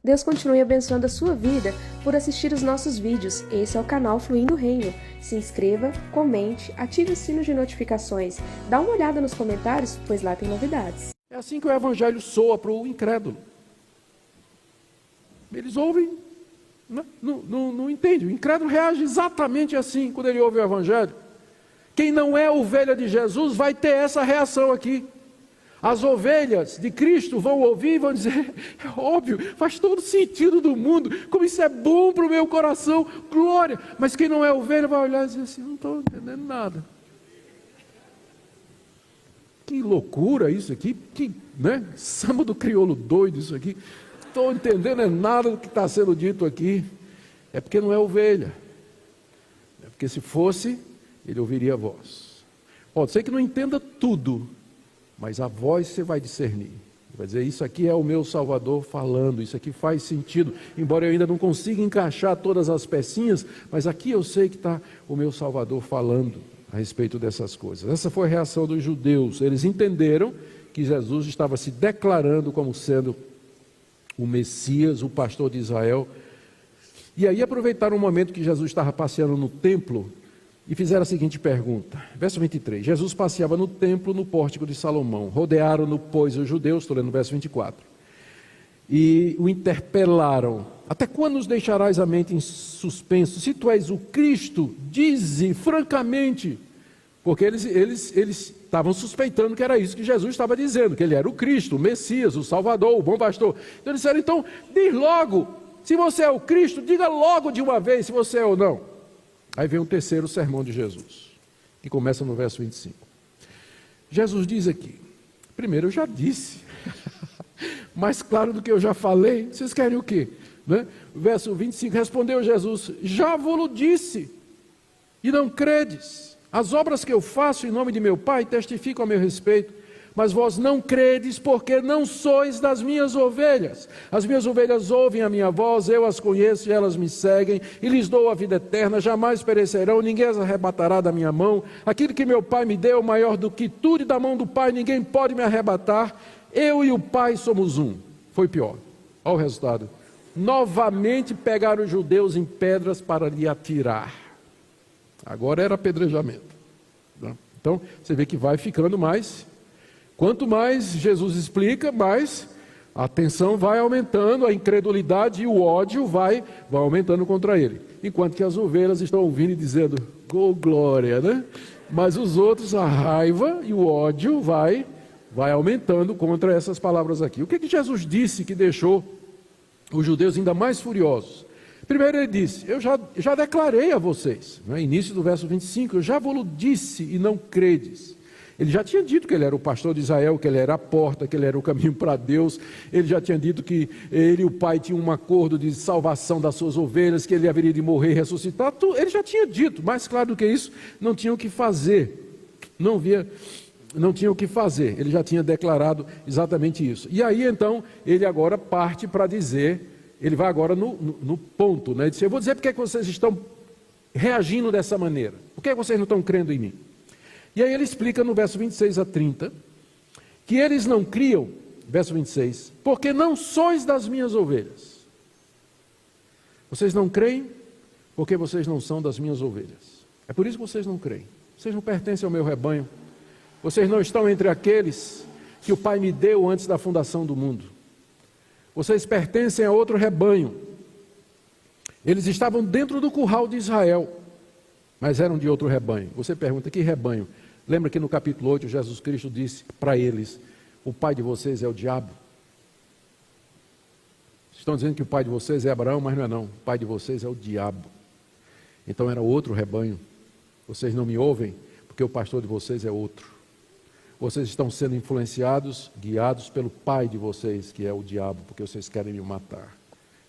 Deus continue abençoando a sua vida por assistir os nossos vídeos. Esse é o canal Fluindo o Reino. Se inscreva, comente, ative o sino de notificações. Dá uma olhada nos comentários, pois lá tem novidades. É assim que o evangelho soa para o incrédulo. Eles ouvem, não entendem. O incrédulo reage exatamente assim quando ele ouve o evangelho. Quem não é ovelha de Jesus vai ter essa reação aqui. As ovelhas de Cristo vão ouvir e vão dizer: é óbvio, faz todo sentido do mundo, como isso é bom para o meu coração, glória. Mas quem não é ovelha vai olhar e dizer assim: não estou entendendo nada. Que loucura isso aqui, samba do crioulo doido isso aqui. Não estou entendendo nada do que está sendo dito aqui. É porque não é ovelha. É porque se fosse, ele ouviria a voz. Pode ser que não entenda tudo, mas a voz você vai discernir. Vai dizer: isso aqui é o meu Salvador falando, isso aqui faz sentido. Embora eu ainda não consiga encaixar todas as pecinhas, mas aqui eu sei que está o meu Salvador falando a respeito dessas coisas. Essa foi a reação dos judeus. Eles entenderam que Jesus estava se declarando como sendo o Messias, o pastor de Israel. E aí aproveitaram o momento que Jesus estava passeando no templo e fizeram a seguinte pergunta, verso 23, Jesus passeava no templo, no pórtico de Salomão, rodearam-no, pois, os judeus, estou lendo o verso 24, e o interpelaram: até quando nos deixarás a mente em suspenso? Se tu és o Cristo, dize francamente, porque eles estavam suspeitando que era isso que Jesus estava dizendo, que ele era o Cristo, o Messias, o Salvador, o bom pastor. Então eles disseram: então, diz logo, se você é o Cristo, diga logo de uma vez se você é ou não. Aí vem o terceiro sermão de Jesus, que começa no verso 25. Jesus diz aqui: primeiro, eu já disse, mais claro do que eu já falei, vocês querem o quê? Verso 25, respondeu Jesus: já vos disse, e não credes. As obras que eu faço em nome de meu Pai testificam a meu respeito, mas vós não credes, porque não sois das minhas ovelhas. As minhas ovelhas ouvem a minha voz, eu as conheço e elas me seguem, e lhes dou a vida eterna, jamais perecerão, ninguém as arrebatará da minha mão. Aquilo que meu Pai me deu, maior do que tudo, e da mão do Pai ninguém pode me arrebatar. Eu e o Pai somos um. Foi pior. Olha o resultado. Novamente pegaram os judeus em pedras para lhe atirar. Agora era apedrejamento. Então, você vê que vai ficando mais. Quanto mais Jesus explica, mais a tensão vai aumentando, a incredulidade e o ódio vai aumentando contra ele. Enquanto que as ovelhas estão ouvindo e dizendo: oh, glória, né? Mas os outros, a raiva e o ódio vai aumentando contra essas palavras aqui. O que Jesus disse que deixou os judeus ainda mais furiosos? Primeiro ele disse: eu já declarei a vocês, início do verso 25, eu já vos disse e não credes. Ele já tinha dito que ele era o pastor de Israel, que ele era a porta, que ele era o caminho para Deus. Ele já tinha dito que ele e o Pai tinham um acordo de salvação das suas ovelhas, que ele haveria de morrer e ressuscitar. Ele já tinha dito, mais claro do que isso, não tinha o que fazer. Não tinha o que fazer. Ele já tinha declarado exatamente isso. E aí então, ele agora parte para dizer, ele vai agora no ponto, né? Ele disse: eu vou dizer porque é que vocês estão reagindo dessa maneira. Por que é que vocês não estão crendo em mim? E aí ele explica no verso 26 a 30, que eles não criam, verso 26, porque não sois das minhas ovelhas. Vocês não creem porque vocês não são das minhas ovelhas. É por isso que vocês não creem. Vocês não pertencem ao meu rebanho. Vocês não estão entre aqueles que o Pai me deu antes da fundação do mundo. Vocês pertencem a outro rebanho. Eles estavam dentro do curral de Israel, mas eram de outro rebanho. Você pergunta: que rebanho? Lembra que no capítulo 8 Jesus Cristo disse para eles: o pai de vocês é o diabo. Estão dizendo que o pai de vocês é Abraão, mas não é não. O pai de vocês é o diabo. Então era outro rebanho. Vocês não me ouvem porque o pastor de vocês é outro. Vocês estão sendo influenciados, guiados pelo pai de vocês, que é o diabo, porque vocês querem me matar.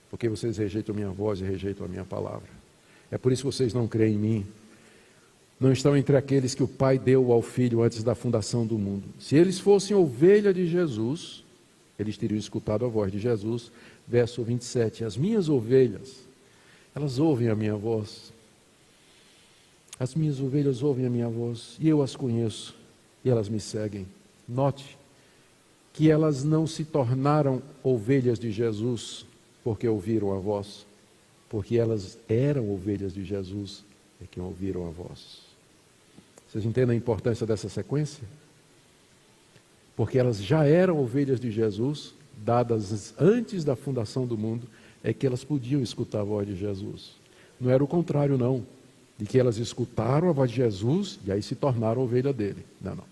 Porque vocês rejeitam a minha voz e rejeitam a minha palavra. É por isso que vocês não creem em mim. Não estão entre aqueles que o Pai deu ao Filho antes da fundação do mundo. Se eles fossem ovelha de Jesus, eles teriam escutado a voz de Jesus. Verso 27, as minhas ovelhas, elas ouvem a minha voz. As minhas ovelhas ouvem a minha voz, e eu as conheço, e elas me seguem. Note que elas não se tornaram ovelhas de Jesus porque ouviram a voz, porque elas eram ovelhas de Jesus, é que ouviram a voz. Vocês entendem a importância dessa sequência? Porque elas já eram ovelhas de Jesus, dadas antes da fundação do mundo, é que elas podiam escutar a voz de Jesus. Não era o contrário, não, de que elas escutaram a voz de Jesus e aí se tornaram ovelha dele. Não, não.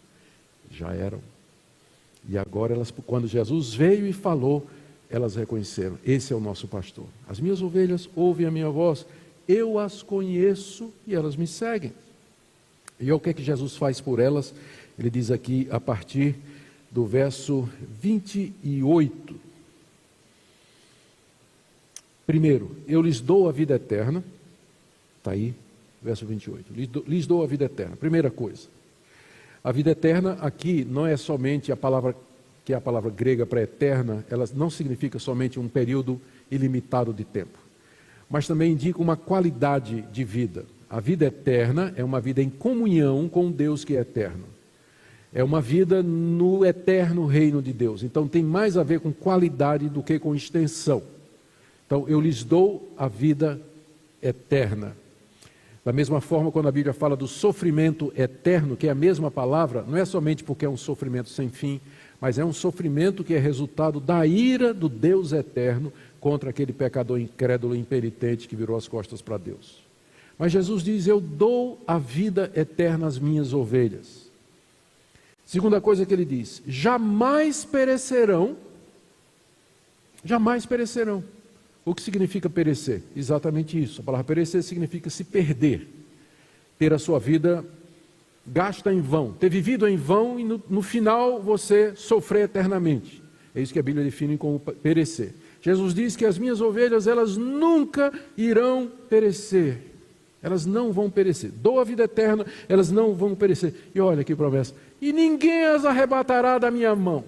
Já eram. E agora, quando Jesus veio e falou, elas reconheceram: esse é o nosso pastor. As minhas ovelhas ouvem a minha voz, eu as conheço e elas me seguem. E o que é que Jesus faz por elas? Ele diz aqui a partir do verso 28. Primeiro, eu lhes dou a vida eterna. Está aí, verso 28. Lhes dou a vida eterna. Primeira coisa. A vida eterna aqui não é somente a palavra, que é a palavra grega para eterna, ela não significa somente um período ilimitado de tempo, mas também indica uma qualidade de vida. A vida eterna é uma vida em comunhão com Deus que é eterno. É uma vida no eterno reino de Deus. Então tem mais a ver com qualidade do que com extensão. Então eu lhes dou a vida eterna. Da mesma forma, quando a Bíblia fala do sofrimento eterno, que é a mesma palavra, não é somente porque é um sofrimento sem fim, mas é um sofrimento que é resultado da ira do Deus eterno contra aquele pecador incrédulo e impenitente que virou as costas para Deus. Mas Jesus diz: eu dou a vida eterna às minhas ovelhas. Segunda coisa que ele diz: jamais perecerão. Jamais perecerão. O que significa perecer? Exatamente isso. A palavra perecer significa se perder, ter a sua vida gasta em vão, ter vivido em vão e no final você sofrer eternamente. É isso que a Bíblia define como perecer. Jesus diz que as minhas ovelhas, elas nunca irão perecer. Elas não vão perecer. Dou a vida eterna, elas não vão perecer. E olha que promessa: e ninguém as arrebatará da minha mão.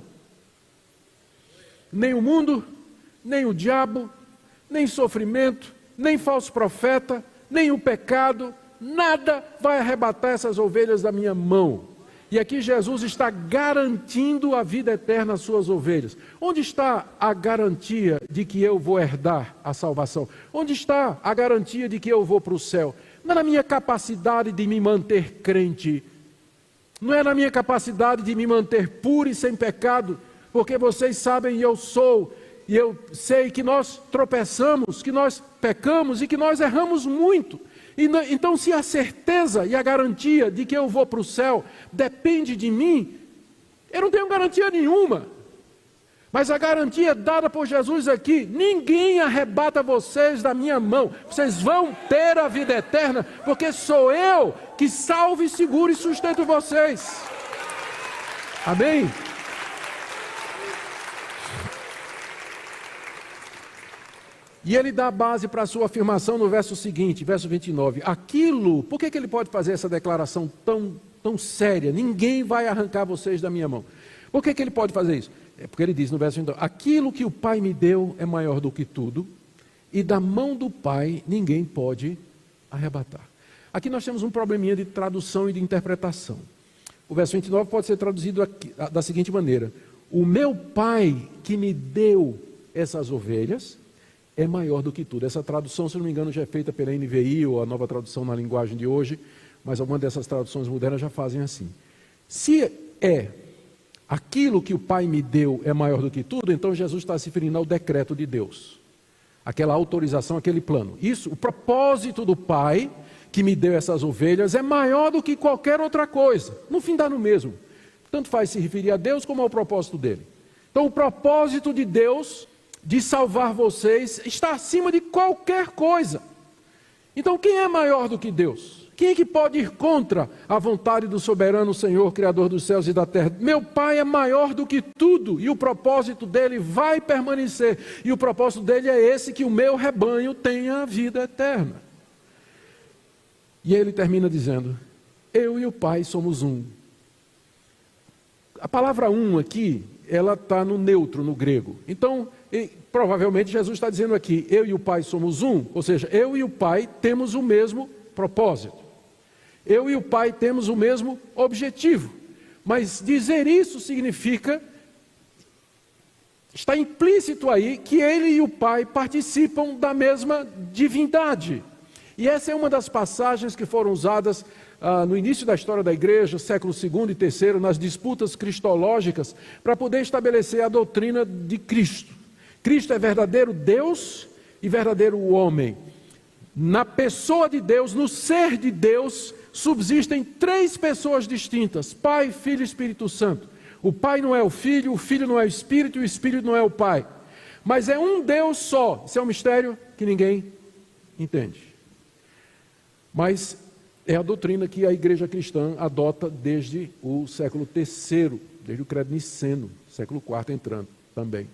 Nem o mundo, nem o diabo, nem sofrimento, nem falso profeta, nem o pecado, nada vai arrebatar essas ovelhas da minha mão. E aqui Jesus está garantindo a vida eterna às suas ovelhas. Onde está a garantia de que eu vou herdar a salvação? Onde está a garantia de que eu vou para o céu? Não é na minha capacidade de me manter crente, não é na minha capacidade de me manter puro e sem pecado, porque vocês sabem, eu sou, e eu sei que nós tropeçamos, que nós pecamos e que nós erramos muito. Então, se a certeza e a garantia de que eu vou para o céu depende de mim, eu não tenho garantia nenhuma. Mas a garantia dada por Jesus aqui: ninguém arrebata vocês da minha mão. Vocês vão ter a vida eterna, porque sou eu que salvo e seguro e sustento vocês. Amém? E ele dá a base para a sua afirmação no verso seguinte, verso 29. Por que ele pode fazer essa declaração tão séria? Ninguém vai arrancar vocês da minha mão. Por que ele pode fazer isso? É porque ele diz no verso 29, aquilo que o Pai me deu é maior do que tudo, e da mão do Pai ninguém pode arrebatar. Aqui nós temos um probleminha de tradução e de interpretação. O verso 29 pode ser traduzido aqui, da seguinte maneira: o meu Pai que me deu essas ovelhas é maior do que tudo. Essa tradução, se não me engano, já é feita pela NVI, ou a nova tradução na linguagem de hoje, mas algumas dessas traduções modernas já fazem assim. Se é aquilo que o Pai me deu é maior do que tudo, então Jesus está se referindo ao decreto de Deus. Aquela autorização, aquele plano. Isso, o propósito do Pai que me deu essas ovelhas é maior do que qualquer outra coisa. No fim dá no mesmo. Tanto faz se referir a Deus como ao propósito dele. Então o propósito de Deus de salvar vocês está acima de qualquer coisa. Então quem é maior do que Deus? Quem é que pode ir contra a vontade do soberano Senhor, Criador dos céus e da terra? Meu Pai é maior do que tudo, e o propósito dele vai permanecer. E o propósito dele é esse, que o meu rebanho tenha a vida eterna. E ele termina dizendo: eu e o Pai somos um. A palavra um aqui, ela está no neutro, no grego. Então, provavelmente Jesus está dizendo aqui: eu e o Pai somos um, ou seja, eu e o Pai temos o mesmo propósito. Eu e o Pai temos o mesmo objetivo. Mas dizer isso significa está implícito aí que ele e o Pai participam da mesma divindade. E essa é uma das passagens que foram usadas no início da história da igreja, século II e III, nas disputas cristológicas, para poder estabelecer a doutrina de Cristo. Cristo é verdadeiro Deus e verdadeiro homem. Na pessoa de Deus, no ser de Deus, subsistem três pessoas distintas: Pai, Filho e Espírito Santo. O Pai não é o Filho não é o Espírito e o Espírito não é o Pai. Mas é um Deus só. Isso é um mistério que ninguém entende. Mas é a doutrina que a igreja cristã adota desde o século III, desde o credo niceno, século IV entrando também.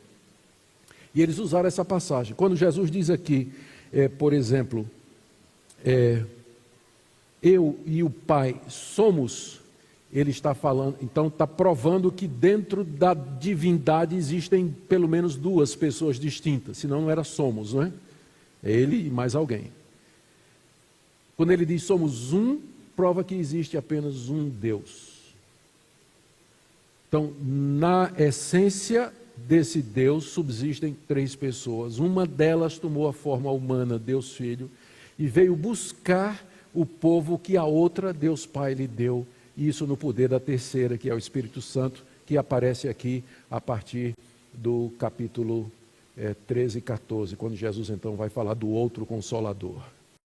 E eles usaram essa passagem. Quando Jesus diz aqui, por exemplo, eu e o Pai somos, ele está falando, então está provando que dentro da divindade existem pelo menos duas pessoas distintas, senão não era somos, não é? É ele e mais alguém. Quando ele diz somos um, prova que existe apenas um Deus. Então, na essência desse Deus subsistem três pessoas. Uma delas tomou a forma humana, Deus Filho, e veio buscar o povo que a outra, Deus Pai, lhe deu. E isso no poder da terceira, que é o Espírito Santo, que aparece aqui a partir do capítulo 13 e 14, quando Jesus então vai falar do outro Consolador.